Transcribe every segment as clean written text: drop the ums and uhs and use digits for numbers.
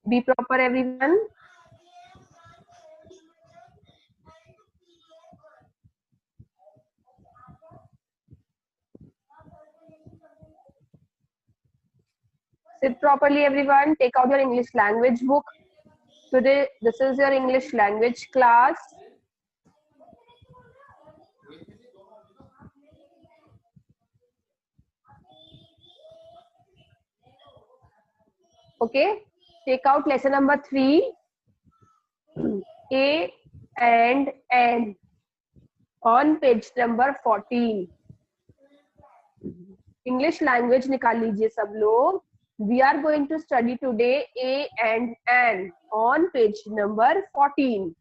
Be proper, everyone. Sit properly, everyone. Take out your English language book. Today, this is your English language class. Okay, take out lesson number 3, A and N, on page number 14. English language निकाल लीजिए सब लोग. We are going to study today A and N on page number 14.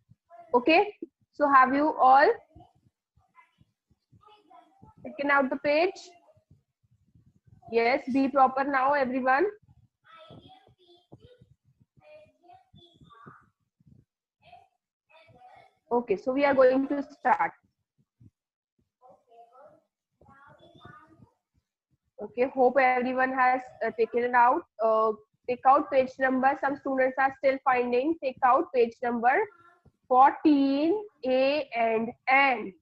Okay, so have you all taken out the page? Yes, be proper now, everyone. Okay, so we are going to start. Okay, hope everyone has taken it out. Take out page number. Some students are still finding. Take out page number 14, A and N.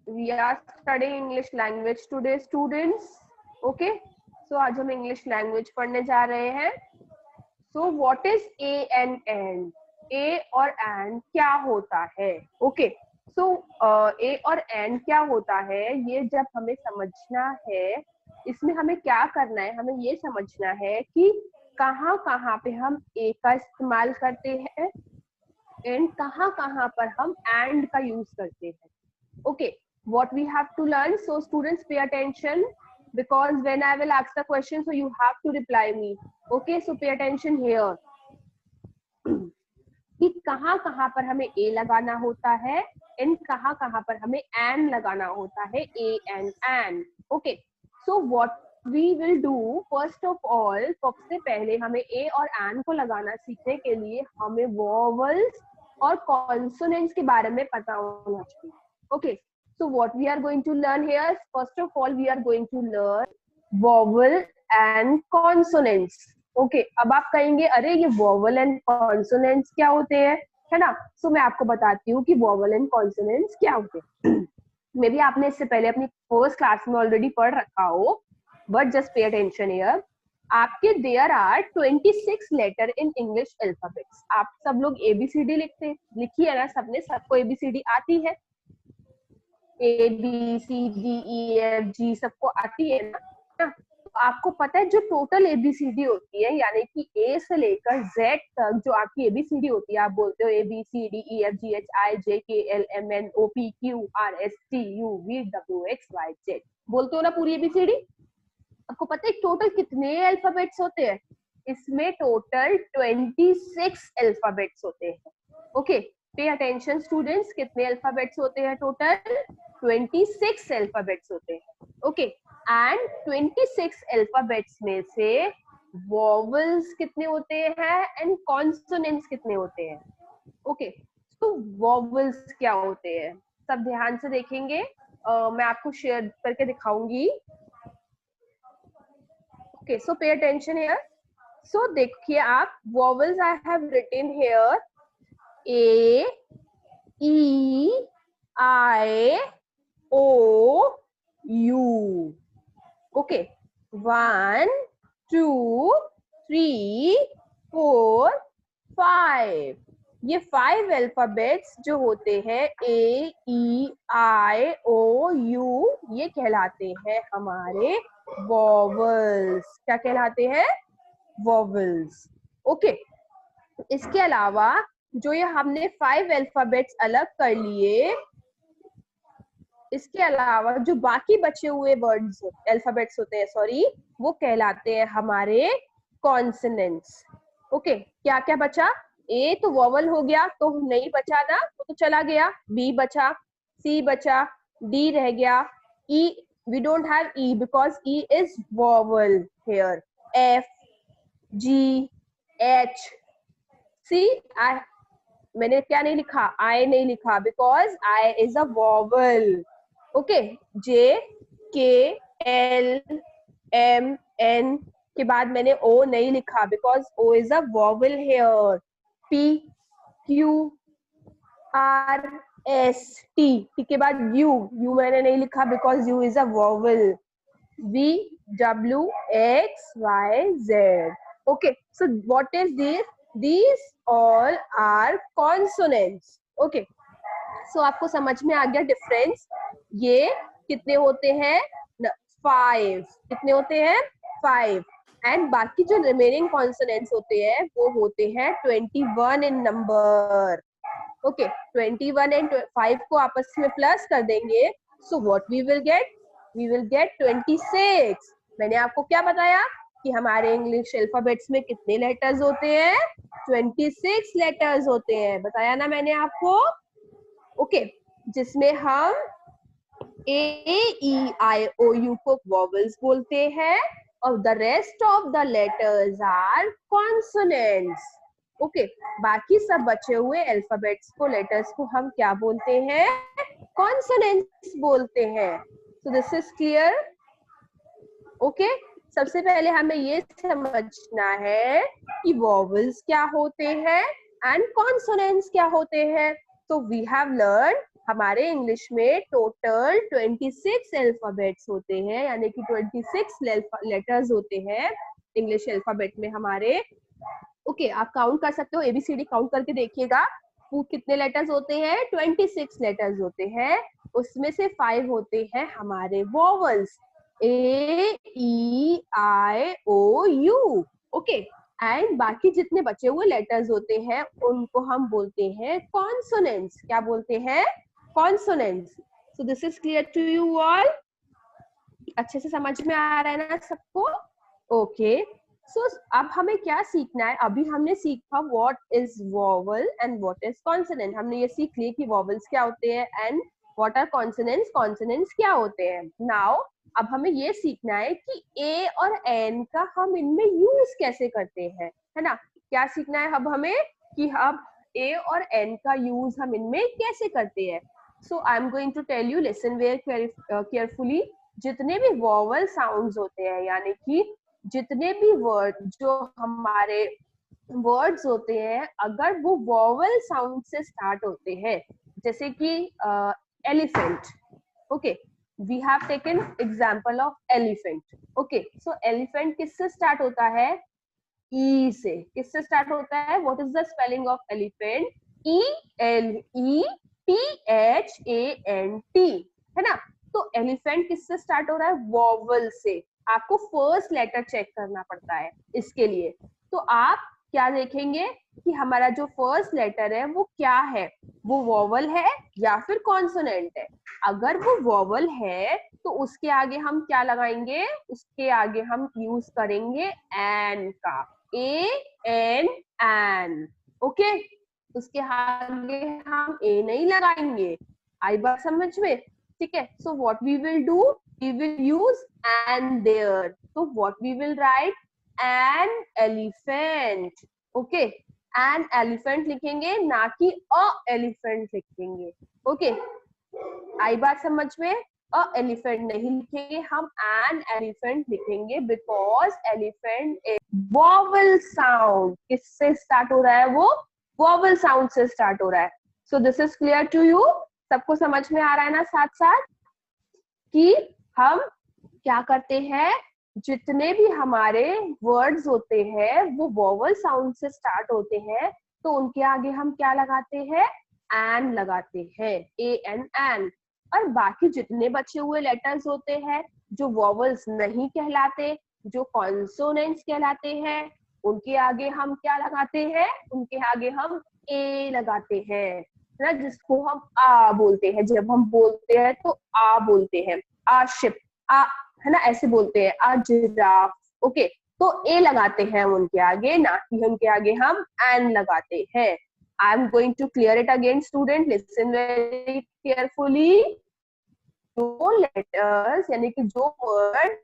We are studying English language today, students. Okay, so आज हम English language पढ़ने जा रहे हैं. So what is A and N? A और N क्या होता है? Okay, so A और N क्या होता है? ये जब हमें समझना है, इसमें हमें क्या करना है? हमें ये समझना है कि कहाँ कहाँ पे हम A का इस्तेमाल करते हैं एंड कहाँ कहाँ पर हम and का यूज करते हैं. Okay, what we have to learn. So students, pay attention because when I will ask the question, so you have to reply me. Okay, so pay attention here. कि कहाँ कहाँ पर हमें A लगाना होता है एंड कहाँ कहाँ पर हमें N लगाना होता है, A and N. Okay, so what we will do, first of all, सबसे पहले हमें A और N को लगाना सीखने के लिए हमें vowels और consonants के बारे में पता होना चाहिए. Okay, so what we are going to learn here, first of all we are going to learn vowel and consonants. Okay, अब आप कहेंगे अरे ये vowel and consonants क्या होते हैं, है ना? So मैं आपको बताती हूँ कि vowel and consonants क्या होते हैं. मे बी आपने इससे पहले अपनी फर्स्ट क्लास में ऑलरेडी पढ़ रखा हो, but just pay attention here. आपके there are 26 letter in English alphabets. आप सब लोग एबीसीडी लिखी है ना सबने? सबको एबीसीडी आती है? A B C D E F G सबको आती है ना? तो आपको पता है जो टोटल एबीसीडी होती है, यानी कि ए से लेकर जेड तक जो आपकी एबीसीडी होती है, आप बोलते हो A B C D E F G H I J K L M N O P Q R S T U V W X Y Z, बोलते हो ना पूरी एबीसीडी? आपको पता है टोटल कितने अल्फाबेट्स होते हैं? इसमें टोटल 26 अल्फाबेट्स होते हैं. ओके, पे अटेंशन स्टूडेंट्स, कितने अल्फाबेट्स होते हैं टोटल? 26 अल्फाबेट्स होते हैं. ओके, एंड 26 अल्फाबेट्स में से वॉवल्स कितने होते हैं एंड कॉन्सोनेंट्स कितने होते हैं? ओके, तो वॉवल्स क्या होते हैं सब ध्यान से देखेंगे. मैं आपको शेयर करके दिखाऊंगी. ओके, सो पे अटेंशन हियर. सो देखिए आप, vowels I have written here A E I O U. Okay, 1 2 3 4 5. ये 5 अल्फाबेट्स जो होते हैं A E I O U, ये कहलाते हैं हमारे वॉवल्स. क्या कहलाते हैं? वॉवल्स. ओके, इसके अलावा जो ये हमने 5 अल्फाबेट्स अलग कर लिए, इसके अलावा जो बाकी बचे हुए वर्ड्स अल्फाबेट्स होते हैं, सॉरी, वो कहलाते हैं हमारे कॉन्सोनेंट्स. ओके, क्या क्या बचा? ए तो वॉवल हो गया, तो नहीं बचा ना, वो तो चला गया. बी बचा, सी बचा, डी रह गया. E, we don't have E because E is vowel here. F G H, C, I, मैंने क्या नहीं लिखा? आई नहीं लिखा because I is a vowel. Okay, J KLMN के बाद मैंने O नहीं लिखा because O is a vowel here. PQRST, T के बाद U मैंने नहीं लिखा because U is a vowel. VWXYZ. Okay, so what is this? These all are consonants. Okay, so आपको समझ में आ गया डिफरेंस. ये कितने होते हैं? 5. कितने होते हैं? 5. एंड बाकी जो रिमेनिंग कॉन्सोनेंट्स होते हैं वो होते हैं 21 इन नंबर. ओके, 21 एंड 5 को आपस में प्लस कर देंगे. So what we will get? We will get 26. मैंने आपको क्या बताया कि हमारे इंग्लिश अल्फाबेट्स में कितने लेटर्स होते हैं? 26 लेटर्स होते हैं. बताया ना मैंने आपको. ओके, जिसमें हम AEIOU को वॉवल्स बोलते हैं और the rest of the letters are consonants. Okay, बाकी सब बचे हुए अल्फाबेट्स को, लेटर्स को हम क्या बोलते हैं? कॉन्सोनेंट्स बोलते हैं. सो दिस इज क्लियर. ओके, सबसे पहले हमें ये समझना है कि वॉवल्स क्या होते हैं एंड कॉन्सोनेंट्स क्या होते हैं. तो वी हैव लर्न, हमारे इंग्लिश में टोटल 26 अल्फाबेट्स होते हैं, यानी कि 26 लेटर्स होते हैं इंग्लिश अल्फाबेट में हमारे. ओके, आप काउंट कर सकते हो, ABCD काउंट करके देखिएगा वो कितने लेटर्स होते हैं? 26 लेटर्स होते हैं. उसमें से 5 होते हैं हमारे वॉवल्स, AEIOU. ओके, एंड बाकी जितने बचे हुए लेटर्स होते हैं उनको हम बोलते हैं कॉन्सोनेंट्स. क्या बोलते हैं? Consonants. So this is clear to you all. अच्छे से समझ में आ रहा है ना सबको? ओके, सो अब हमें क्या सीखना है? अभी हमने सीखा what is vowel and what is consonant. हमने ये सीख लिया कि वॉवल्स क्या होते हैं and what are consonants, consonants क्या होते हैं. नाउ अब हमें ये सीखना है कि ए और एन का हम इनमें यूज कैसे करते हैं, है ना. क्या सीखना है अब हमें कि अब ए और एन का यूज हम इनमें कैसे करते हैं. So I am going to tell you, listen very carefully. जितने भी वॉवल साउंड्स होते हैं, यानी कि जितने भी वर्ड जो हमारे वर्ड्स होते हैं, अगर वो वॉवल साउंड से स्टार्ट होते हैं, जैसे कि elephant. Okay, we have taken example of elephant. Okay, so elephant किससे स्टार्ट होता है? ई से. किससे स्टार्ट होता है? What is the spelling of elephant? ELEPHANT, है ना. तो एलिफेंट किससे स्टार्ट हो रहा है? वॉवल से. आपको फर्स्ट लेटर चेक करना पड़ता है इसके लिए. तो आप क्या देखेंगे कि हमारा जो फर्स्ट लेटर है वो क्या है? वो वॉवल है या फिर कॉन्सोनेंट है? अगर वो वॉवल है तो उसके आगे हम क्या लगाएंगे? उसके आगे हम यूज करेंगे एन का. AN, N. ओके, उसके आगे हम ए नहीं लगाएंगे. आई बात समझ में? ठीक है. So what we will do, we will use and there. So what we will write? An elephant. Okay, an elephant लिखेंगे, ना कि a elephant लिखेंगे. Okay, आई बात समझ में? a elephant नहीं लिखेंगे, हम an elephant लिखेंगे because elephant is vowel sound. किससे स्टार्ट हो रहा है? वो vowel sound से स्टार्ट हो रहा है. So this is clear to you. सबको समझ में आ रहा है ना साथ साथ कि हम क्या करते हैं? जितने भी हमारे वर्ड्स होते हैं वो वॉवल साउंड से स्टार्ट होते हैं, तो उनके आगे हम क्या लगाते हैं? एन लगाते हैं. AN, an. और बाकी जितने बचे हुए लेटर्स होते हैं जो वॉवल्स नहीं कहलाते, जो कॉन्सोनेंट्स कहलाते हैं, उनके आगे हम क्या लगाते हैं? उनके आगे हम ए लगाते हैं ना, जिसको हम आ बोलते हैं. जब हम बोलते हैं तो आ बोलते हैं. आ शिप, आ, है ना, ऐसे बोलते हैं. आ जिराफ. ओके, तो ए लगाते हैं उनके आगे, ना कि उनके आगे हम एन लगाते हैं. I am going to clear it again. Student listen very carefully. जो लेटर्स यानी कि जो वर्ड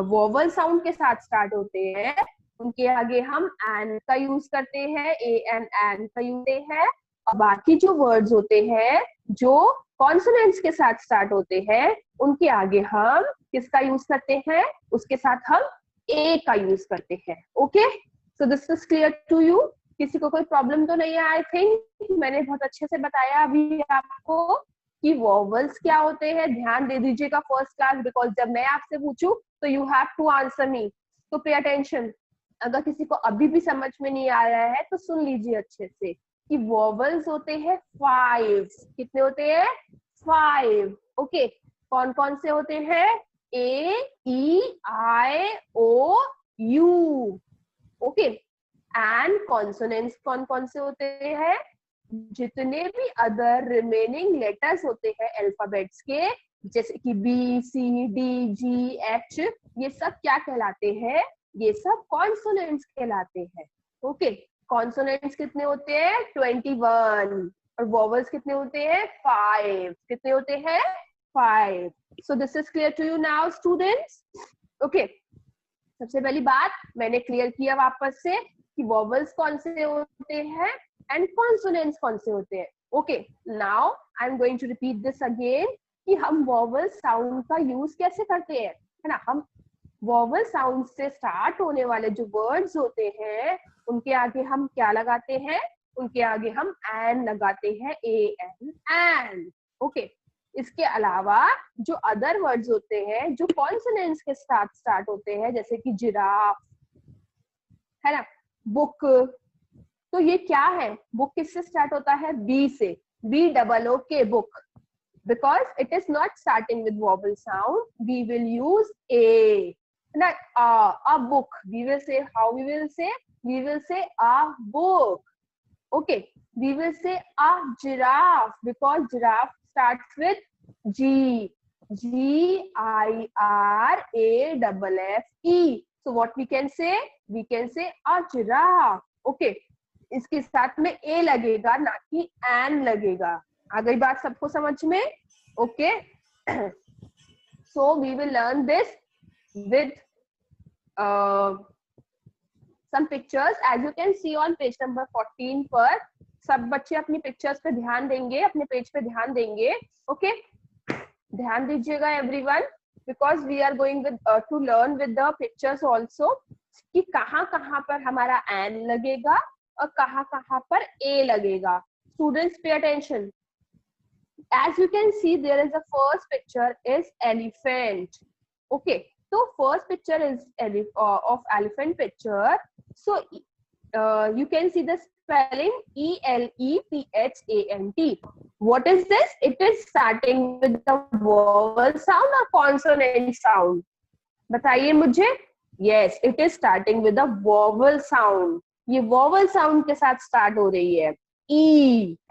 वोवल साउंड के साथ स्टार्ट होते हैं, उनके आगे हम एन का यूज करते हैं. AN, एन का यूज करते हैं. और बाकी जो वर्ड्स होते हैं जो कॉन्सोनेंट्स के साथ स्टार्ट होते हैं उनके आगे हम किसका यूज करते हैं, उसके साथ हम ए का यूज करते हैं। Okay, so this is clear to you? किसी को कोई प्रॉब्लम तो नहीं है? आई थिंक मैंने बहुत अच्छे से बताया अभी आपको कि वॉवल्स क्या होते हैं। ध्यान दे दीजिएगा फर्स्ट क्लास, बिकॉज जब मैं आपसे पूछूं तो you have to answer me, तो पे अटेंशन। अगर किसी को अभी भी समझ में नहीं आ रहा है तो सुन लीजिए अच्छे से कि वॉवल्स होते हैं 5। कितने होते हैं? 5। ओके, कौन कौन से होते हैं? ए, E, I, O, you. Okay, and consonants कौन कौन से होते हैं? जितने भी अदर रिमेनिंग लेटर्स होते हैं अल्फाबेट्स के, जैसे कि बी, सी, डी, जी, एच, ये सब क्या कहलाते हैं? ये सब कॉन्सोनेंट्स कहलाते हैं। ओके, कॉन्सोनेंट्स कितने होते हैं? 21। और वॉवल्स कितने होते हैं? 5। कितने होते हैं? 5। So this is clear to you now students? Okay, सबसे पहली बात मैंने क्लियर किया वापस से कि वॉवल्स कौन से होते हैं एंड कॉन्सोनेंट्स कौन से होते हैं। Okay, now I am going to repeat this again कि हम वॉवल साउंड का यूज कैसे करते हैं, है ना। हम वॉवल साउंड से स्टार्ट होने वाले जो वर्ड्स होते हैं उनके आगे हम क्या लगाते हैं? उनके आगे हम एन लगाते हैं, ए एन, एन। ओके, इसके अलावा जो अदर वर्ड्स होते हैं जो कॉन्सोनेंट्स के साथ स्टार्ट होते हैं, जैसे कि जिराफ, है ना, बुक, तो ये क्या है? बुक किससे स्टार्ट होता है? बी से, बी डबल ओ के, book. Because it is not starting with vowel sound, we will use a. Not a book. We will say, how we will say? We will say a book. Okay. We will say a giraffe because giraffe starts with G. Giraffe. So what we can say? We can say a giraffe. Okay. इसके साथ में ए लगेगा, ना कि N लगेगा। आ गई बात सबको समझ में? Okay, so we will learn this with some pictures as you can see on page number 14 पर। सब बच्चे अपनी पिक्चर्स पे ध्यान देंगे, अपने पेज पे ध्यान देंगे। ओके, ध्यान दीजिएगा everyone, because we are going with to learn with the pictures also कि कहाँ कहाँ पर हमारा एन लगेगा और कहाँ कहाँ पर ए लगेगा। Students pay attention. As you can see, there is a first picture is elephant. Okay, so first picture is of elephant picture. So you can see the spelling ELEPHANT. What is this? It is starting with the vowel sound or consonant sound? बताइए मुझे। Yes, it is starting with the vowel sound. ये vowel sound के साथ start हो रही है। E,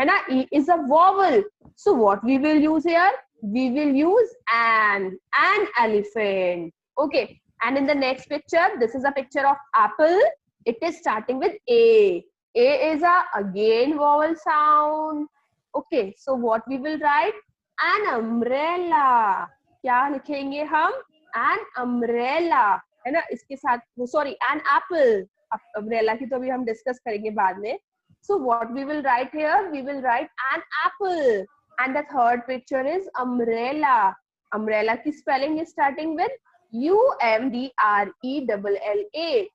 है ना, E is a vowel. So what we will use here? We will use an elephant. Okay, and in the next picture, this is a picture of apple. It is starting with A. A is a again vowel sound. Okay, so what we will write? An umbrella. क्या लिखेंगे हम? An umbrella, है ना, इसके साथ, sorry, an apple. umbrella की तो अभी हम डिस्कस करेंगे बाद में। So what we will write here? We will write an apple. And the third picture is umbrella. Umbrella की spelling is starting with UMDRELLA.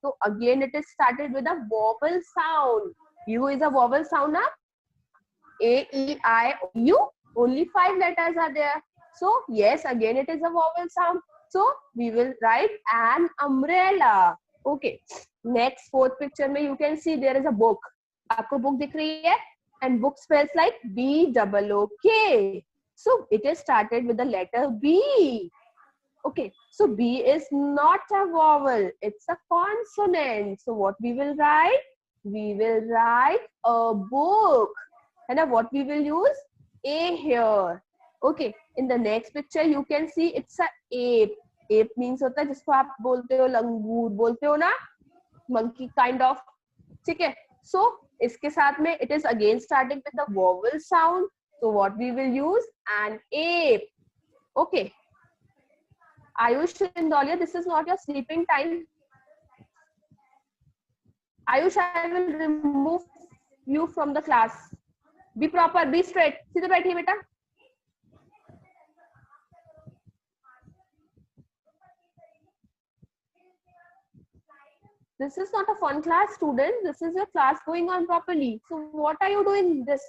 So again it is started with a vowel sound. U is a vowel sound, na? A, E, I, U. Only 5 letters are there. So yes, again it is a vowel sound. So we will write an umbrella. Okay. Next, fourth picture में you can see there is a book. आपको book दिख रही है, and book spells like BOOK. So it is started with the letter B. Okay, so B is not a vowel, it's a consonant. So what we will write? We will write a book. And what we will use? A here. Okay, in the next picture you can see it's a ape. Ape means होता है जिसको आप बोलते हो लंगूर, बोलते हो ना, monkey kind of. ठीक है, so इसके साथ में it is again starting with the vowel sound. So what we will use? An ape. Okay. Ayush and Dahlia, this is not your sleeping time. Ayush, I will remove you from the class. B proper, be straight, सीधे बैठिए बेटा। This is not a fun class, student. This is your class going on properly. So what are you doing this?